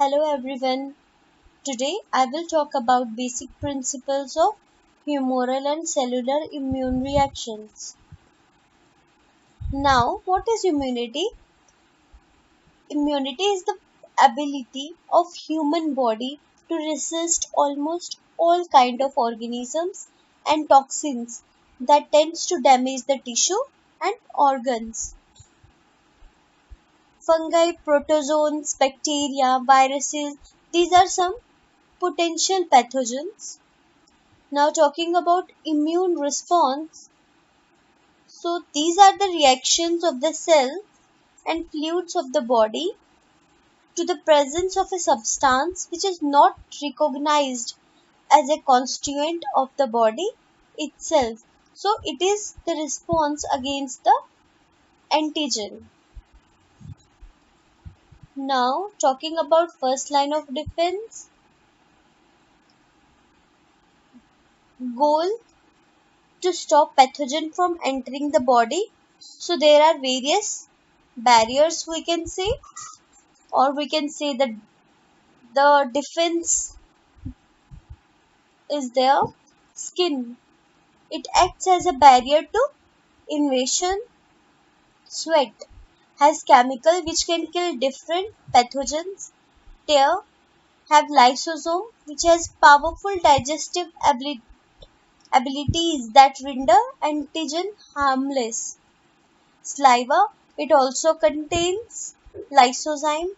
Hello everyone. Today I will talk about basic principles of humoral and cellular immune reactions. Now, what is immunity? Immunity is the ability of human body to resist almost all kind of organisms and toxins that tends to damage the tissue and organs. Fungi, protozoans, bacteria, viruses, these are some potential pathogens. Now talking about immune response, so these are the reactions of the cells and fluids of the body to the presence of a substance which is not recognized as a constituent of the body itself. So it is the response against the antigen. Now talking about first line of defense, goal to stop pathogen from entering the body. So there are various barriers we can say, or we can say that the defense is there. Skin, it acts as a barrier to invasion. Sweat has chemical which can kill different pathogens. Tear have lysosome which has powerful digestive abilities that render antigen harmless. Saliva, it also contains lysozyme.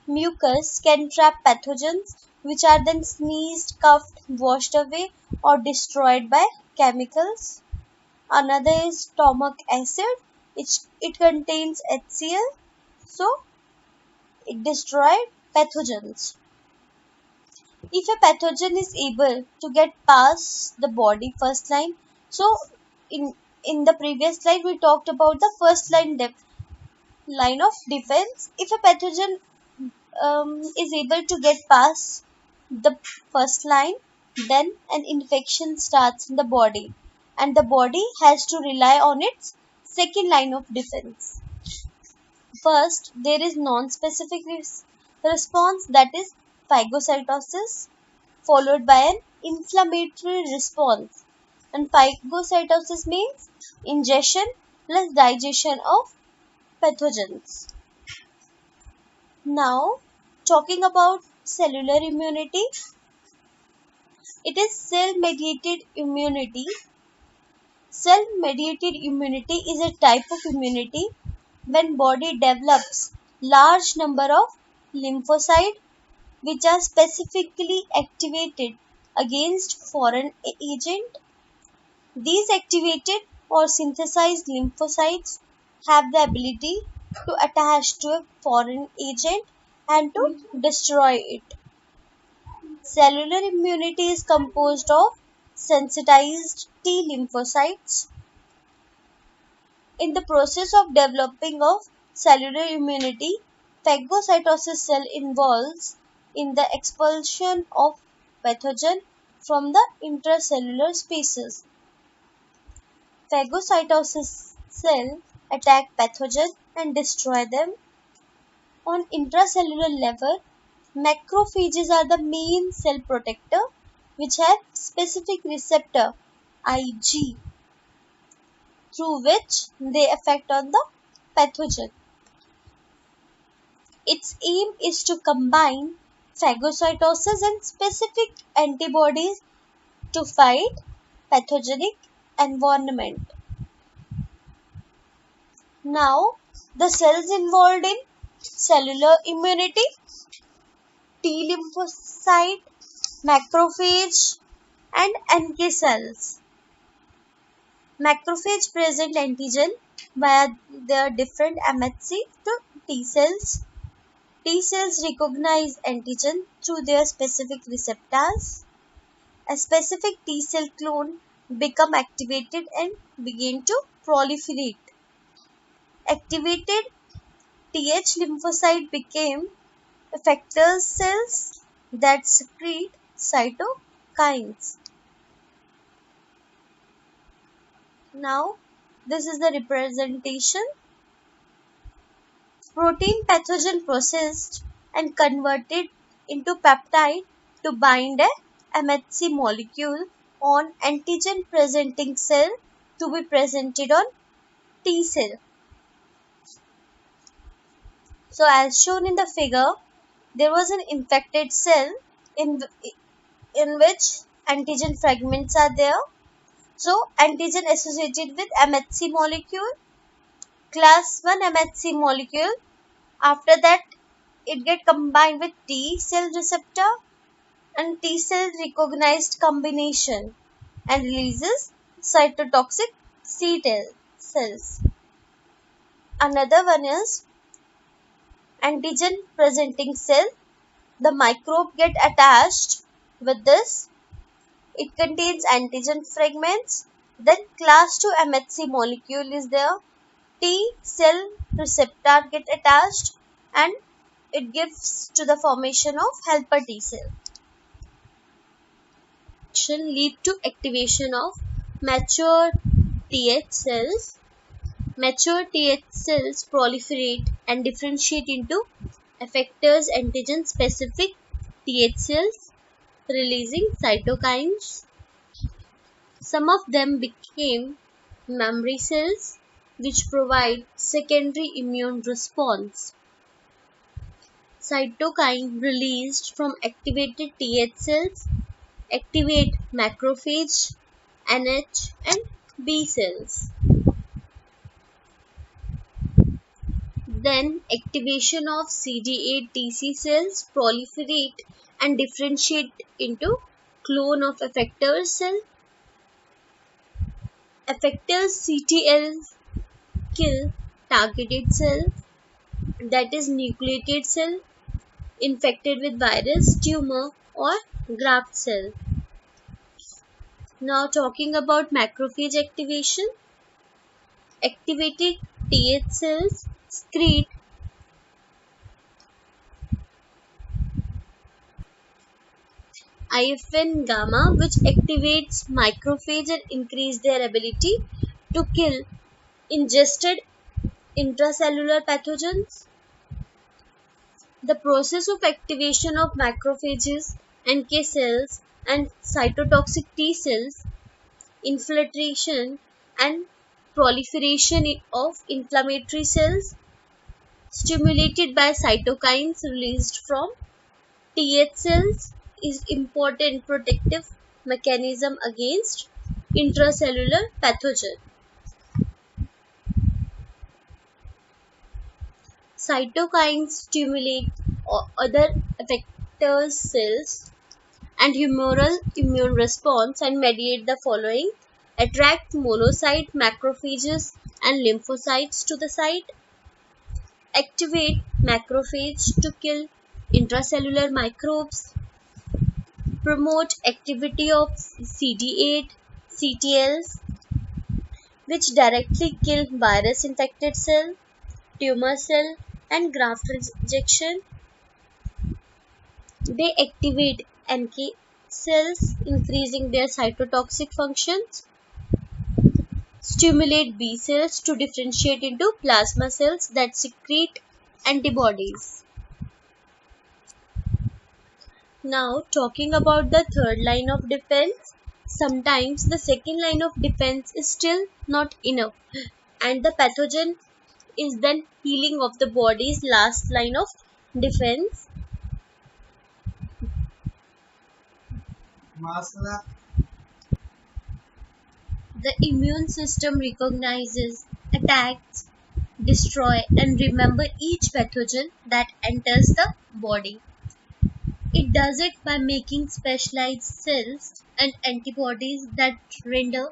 Mucus can trap pathogens which are then sneezed, coughed, washed away or destroyed by chemicals. Another is stomach acid. It contains HCl, so it destroys pathogens. If a pathogen is able to get past the body first line, so in in the previous slide we talked about the first line of defense. If a pathogen is able to get past the first line, then an infection starts in the body, and the body has to rely on its second line of defense. First, there is non-specific response, that is phagocytosis, followed by an inflammatory response. And phagocytosis means ingestion plus digestion of pathogens. Now, talking about cellular immunity, it is cell-mediated immunity. Cell-mediated immunity is a type of immunity when body develops large number of lymphocytes which are specifically activated against foreign agent. These activated or synthesized lymphocytes have the ability to attach to a foreign agent and to destroy it. Cellular immunity is composed of sensitized T lymphocytes. In the process of developing of cellular immunity, phagocytosis cell involves in the expulsion of pathogen from the intracellular spaces. Phagocytosis cell attack pathogen and destroy them. On intracellular level, macrophages are the main cell protector which have specific receptor Ig through which they affect on the pathogen. Its aim is to combine phagocytosis and specific antibodies to fight pathogenic environment. Now, the cells involved in cellular immunity: T lymphocyte, macrophage and NK cells. Macrophage present antigen via their different MHC to T cells. T cells recognize antigen through their specific receptors. A specific T cell clone become activated and begin to proliferate. Activated Th lymphocyte became effector cells that secrete cytokines. Now, this is the representation. Protein pathogen processed and converted into peptide to bind a MHC molecule on antigen presenting cell to be presented on T cell. So as shown in the figure, there was an infected cell in, in which antigen fragments are there. So antigen associated with MHC molecule, class 1 MHC molecule. After that, it get combined with T cell receptor and T cell recognized combination and releases cytotoxic C cells. Another one is antigen presenting cell. The microbe get attached with this. It contains antigen fragments. Then class 2 MHC molecule is there. T cell receptor get attached and it gives to the formation of helper T cell. Lead to activation of mature TH cells. Mature TH cells proliferate and differentiate into effectors antigen specific TH cells, releasing cytokines. Some of them became memory cells which provide secondary immune response. Cytokine released from activated TH cells activate macrophage, NH and B cells. Then activation of CD8 TC cells proliferate and differentiate into clone of effector cell. Effectors CTL kill targeted cell, that is nucleated cell infected with virus, tumor or graft cell. Now talking about macrophage activation. Activated TH cells secrete IFN gamma, which activates macrophage and increase their ability to kill ingested intracellular pathogens. The process of activation of macrophages, NK cells and cytotoxic T cells, infiltration and proliferation of inflammatory cells stimulated by cytokines released from TH cells is important protective mechanism against intracellular pathogen. Cytokines stimulate other effector cells and humoral immune response and mediate the following: attract monocyte macrophages and lymphocytes to the site, activate macrophage to kill intracellular microbes, promote activity of CD8 CTLs which directly kill virus infected cell, tumor cell and graft rejection. They activate NK cells, increasing their cytotoxic functions, stimulate B cells to differentiate into plasma cells that secrete antibodies. Now talking about the third line of defense, sometimes the second line of defense is still not enough and the pathogen is then healing of the body's last line of defense. The immune system recognizes, attacks, destroy and remember each pathogen that enters the body. It does it by making specialized cells and antibodies that render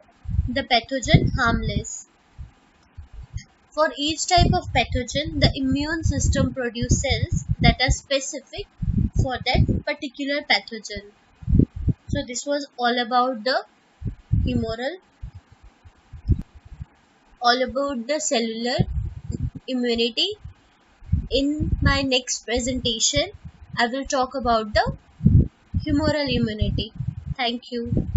the pathogen harmless. For each type of pathogen, the immune system produces cells that are specific for that particular pathogen. So this was all about the humoral, all about the cellular immunity. In my next presentation, I will talk about the humoral immunity. Thank you.